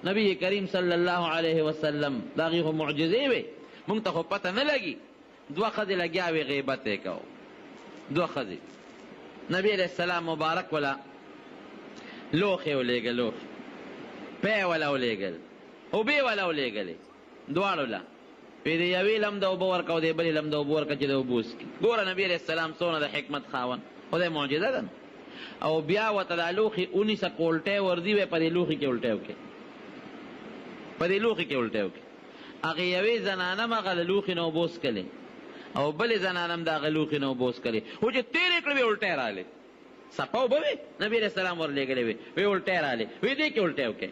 نبی کریم صلی الله علیه وسلم داغي خو معجزې وې مونږ ته خو پته نه لګي دوه ښځې لګیا وې غیبت یې کو دوه ښځې نبی علیہ السلام مبارک ولا لوښې ولېږه لوښ پی ولا ولېږل اوبې ولا ولېږلې دواړو له پې د یوې لم د اوبه ورکه او د بلې لم د اوبه ورکه چې د اوبه وڅکي ګوره نبي علیہ السلام څونه د حکمت خاوند خدای معجزه ده او بیا ورته دا لوښي اونیسه کولټی وردي وی په دې لوښي کې الټی وکړې په دې لوښي کې الټی وکړې هغې یوې زنانه هم هغه د لوښي نه اوبه وڅکلې او بلې زنانه هم د هغه لوښي نه اوبه وڅکلې خو چې تېرې کړې وې الټی رالې څپه اوبه وې نبي علیہ السلام ورلېږلې وې وی الټی رالې وی دې کې الټی وکړې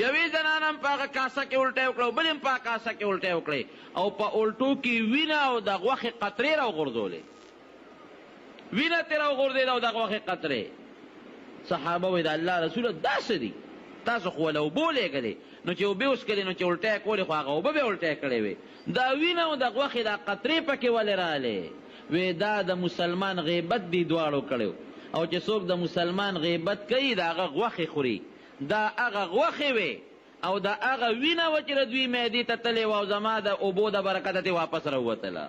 یوې زنانه هم په هغه کاسه کې الټی وکړه او بلې هم په هغه کاسه کې الټی وکړې او په الټو کې وینه او د غوښې قطرې راوغورځولې وینه ترې راوغورځېده او د غوښې قطرې صحابه وایي د الله رسوله داسې دي تاسو خو له اوبو لېږلې نو چې اوبې وڅکلې نو چې الټی یې کولې خو هغه اوبه به الټی کړې وې دا وینه او د غوښې دا قطرې پکې ولې رالې وې دا د مسلمان غیبت دي دواړو کړی او چې څوک د مسلمان غیبت کوي د هغه غوښې خوري دا هغه غوښې وې او دا هغه وینه وه چې د دوی معدې ته تلې وه او زما د اوبو د برکته تې واپس راووتله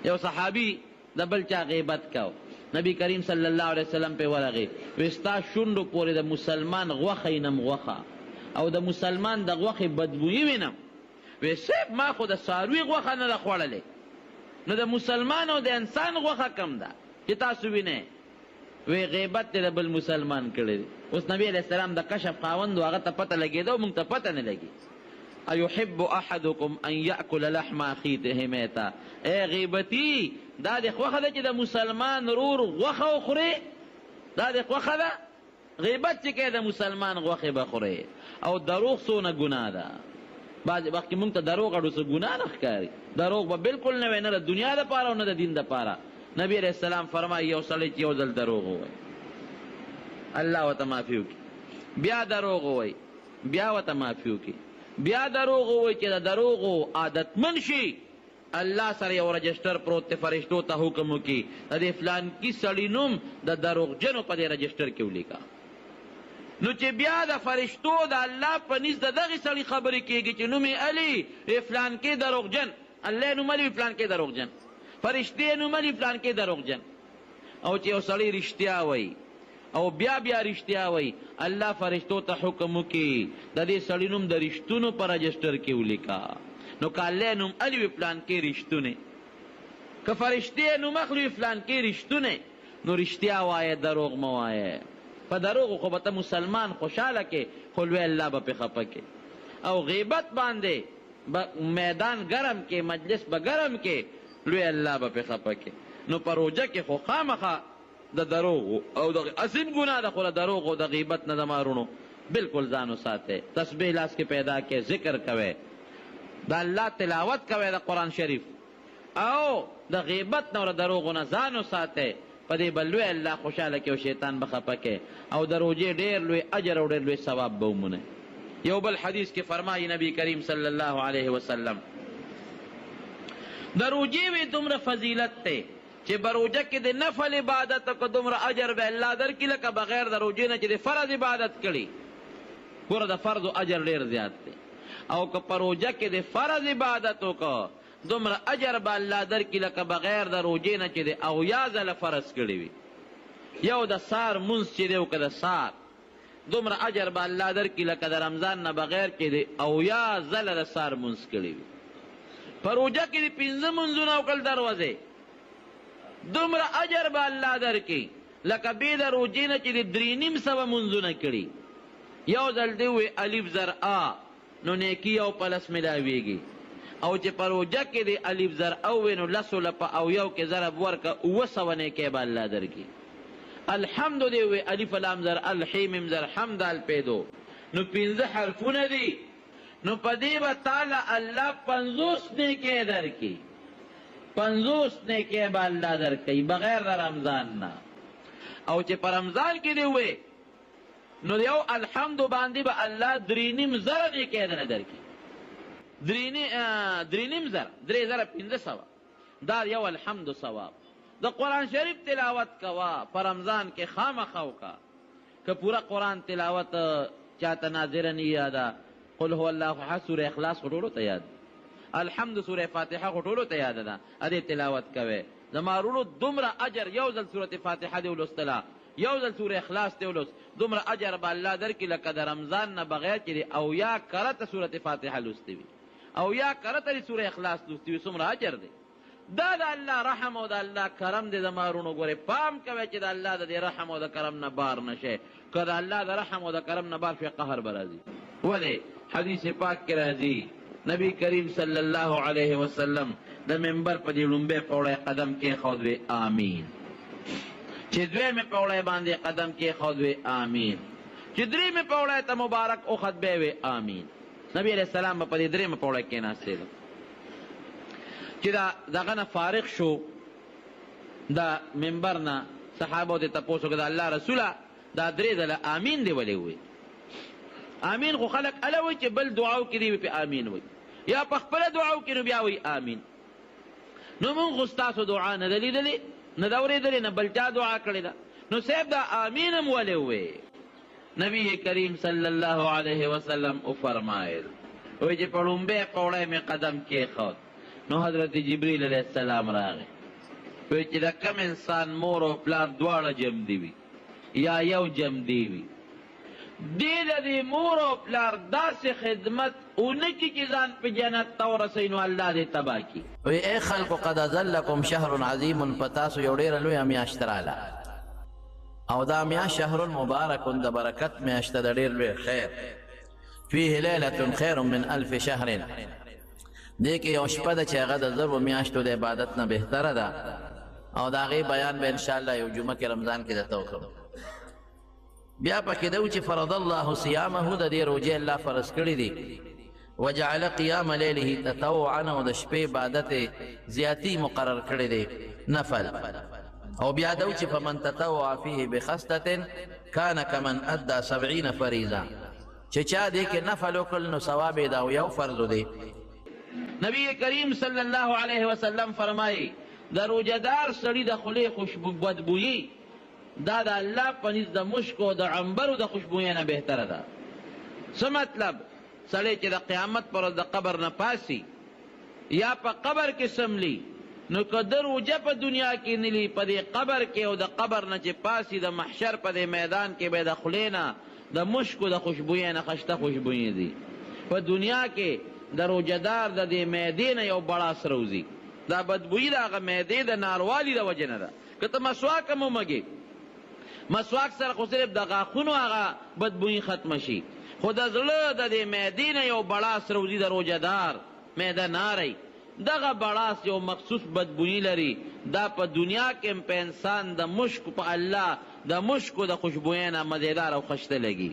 یو صحابي د بل چا غیبت کو نبی کریم صلی الله علیه وسلم پې ورغې وی ستا شونډو پورې د مسلمان غوښه وینم غوښه او د مسلمان د غوښې بدبویي وینم وی صاحب ما خو د څاروي غوښه نه ده خوړلې نو د مسلمان او د انسان غوښه کم ده چې تاسو وینئ وی غیبت دې د بل مسلمان کړی دی اوس نبی علیہ السلام د کشف خاوند و هغه ته پته لګېده او موږ ته پته نه لګي ایحب احدکم ان یأکل لحم اخیه میتا ای غیبتي دا دې خوښه ده چې د مسلمان رور غوښه وخورې دا دې خوښه ده غیبت چې کوې د مسلمان غوښې به خورې او دروغ څونه ګناه ده بعضې وخت کې موږ ته دروغ اړو څه ګناه نه ښکاري دروغ به بلکل نه وی نه د دنیا دپاره او نه د دین دپاره نبی علیہ السلام فرمایي یو سړی چې یو ځل دروغ ووایي الله ورته معافي وکړي بیا دروغ ووایي بیا ورته معافي وکړي بیا دروغ ووایي چې د دروغو عادتمند شي الله سره یو رجسټر پروت دی فرشتو ته حکم وکړي د دې فلانکي سړي نوم د دروغجنو په دې رجسټر کې ولیکه نو چې بیا د فرشتو د الله په نس د دغې سړي خبرې کېږي چې نوم یې علي فلانکي دروغجن الله نوم علي فلانکي دروغجن فرشتې نوم علي فلانکي دروغجن او چې یو سړی رښتیا وایي او بیا بیا رښتیا وایي الله فرشتو ته حکم وکړي د دې سړي نوم د رښتونو په رجسټر کې ولیکه نو که الله نوم علي وي فلانکي رښتونی که فرشتې نوم اخلي فلانکي رښتونی نو رښتیا وایه دروغ مه وایه په دروغو خو به ته مسلمان خوشحاله کې خو لوی الله به پې خفه کې او غیبت باندې میدان ګرم کې مجلس به ګرم کې لوی الله به پې خفه کې نو په روژه کې خو خامخا د دروغو او د عظیم ګناه ده خو د دروغو د غیبت نه د مارونو بلکل ځان وساتئ تسبیح لاس کې پیدا کې ذکر کوئ د الله تلاوت کوئ د قرآن شریف او د غیبت نه او د دروغو نه ځان وساتئ په دې به لوی الله خوشحاله کې او شیطان به خفه کې او د روژې ډېر لوی اجر او ډېر لوی ثواب به ومونئ یو بل حدیث کې فرمایي نبی کریم صلی الله علیه وسلم د روژې وی دومره فضیلت دی چې په روژه کې د نفل عبادت که دومره اجر به الله درکړي لکه بغیر د روژې نه چې د فرض عبادت کړي ګوره د فرضو اجر ډېر زیات دی او که په روژه کې د فرض عبادت وکړه دومره اجر به الله درکړي لکه بغیر د روژې نه چې د اویا ځله فرض کړي وي یو د سار مونځ چې دی او که د سار دومره اجر به الله درکړي لکه د رمضان نه بغیر چې د اویا ځله د سار مونځ کړي وي په روژه کې د پنځه مونځونه وکړل دروازې دومره اجر به الله درکړي لکه بې د روژې نه چې د 3.5 مونځونه کړي یو ځل دی وی الف زر آ نو نیکي یو پلس ملاویږي او چې په روژه کې د الف زر او وی نو لسو لپه او یو کې ضرب ورکه 900 نیکۍ به الله درکړي الحمد دی وی الف لام زر الحیم زر حمدال پیدو نو 15 حرفونه دي نو په دې به تعالی الله 50 نیکۍ درکړي 50 نیکۍ به الله درکوي بغیر د رمضان نه او چې په رمضان کې دی وی نو یو الحمد باندې به الله 3.5 نیکۍ درنه درکړي 3.5 دا یو الحمد ثواب د قرآن شریف تلاوت کوا په رمضان کې خامخا وکړه که پورا قرآن تلاوت چاته ناظره نه یاده قل هو الله احد سوره اخلاص خو ټولو ته یاد الحمد سوره فاتحه خو ټولو ته یاده ده ادې تلاوت کوئ زما وروڼو دومره اجر یو ځل سورة فاتحه دې ولوستله یو ځل سوره اخلاص دې ولوست دومره اجر به الله درکړي لکه د رمضان نه بغیر چې دې اویا کرته سورة فاتحه لوستې وي اویا کرته دې سوره اخلاص لوستې وي څومره اجر دی دا د الله رحم او د الله کرم دی زما وروڼو ګورئ پام کوئ چې د الله د دې رحم او د کرم نه بار نه شئ که د الله د رحم او د کرم نه بار شوی قهر به راځي ولې حدیث پاک کې راځي نبی کریم صلی الله علیه وسلم د منبر په دې لومبی پوړی قدم کېښود وی آمین چې دویمې پوړی باندې قدم کېښود وی آمین چې درېیمې پوړی ته مبارک اوخت بیا وی آمین نبی علیه السلام به په دې درېیمه پوړی کېناستېده چې دغه نه فارغ شو د منبر نه صحابو ته تپوس وکړه د الله رسوله دا درې ځله آمین دی ولې ووایي آمین خو خلک اله وایي چې بل دعاو کې دی پې آمین وایي یا په خپله دعاو کې نو بیا وایي آمین نو مونږ خو ستاسو دعا نه ده لیدلې نه ده اورېدلې نه بل چا دعا کړې ده نو صاحب دا آمین هم ولې ووایي نبی کریم صلی الله علیه وسلم وفرمایل وایي چې په لومبی پوړی مې قدم کېښود نو حضرت جبریل علیه السلام راغی وایي چې د کم انسان مور او پلار دواړه جمدي وي یا یو جمدي وي دې د دې مور او پلار داسې خدمت اونه کي چې ځان په جنت ته ورسوي نو الله دې تباه کړي وی ای خلکو قد اذلکم شهر عظیم په تاسو یو ډېره لویه میاشت راله او دا میاشت شهر مبارک د برکت میاشت د ډېر لوی خیر فیه لیلة خیر من الف شهر دې کې یو شپه ده چې هغه د زرو میاشتو د عبادت نه بهتره ده او د هغې بیان به انشاءالله یو جمعه کې رمضان کې درته وکړو بیا پکې ده چې فرض الله صیامه د دې روژې الله فرض کړي دي وجعل قیام لیله تطوعا او د شپې عبادت زیاتی مقرر کړي دي نفل او بیا ده چې فمن تطوع فیه بخصلة کان کمن ادى 70 فریضه چې چا دې کې نفل وکړل نو ثواب یې دا یو فرض دی نبی کریم صلی الله علیه وسلم فرمایي د روژهدار سړي د خولې بدبویي دا د الله په نزد د مشک او د عنبرو د خوشبویۍ نه بهتره ده څه مطلب سړی چې د قیامت پر ورځ د قبر نه پاسي یا په قبر کې سملی نو که د روژه په دنیا کې نلی په دې قبر کې او د قبر نه چې پاسي د محشر په دې میدان کې به د خولې نه د مشک او د خوشبویۍ نه خشته خوشبویۍ دي په دنیا کې د روژهدار د دې معدې نه یو بړاس روځي دا بدبویي د هغه معدې د ناروالي د وجې نه ده که ته مسواک هم ومږې مسواک سره خو صرف د غاښونو هغه بدبویي ختمه شي خو د زړه د دې معدې نه یو بړاس روځي د روژهدار معده ناری دغه بړاس یو مخصوص بدبویي لري دا په دنیا کې په انسان د مشک په الله د مشکو د خوشبویۍ نه مزیدار او خشته لګي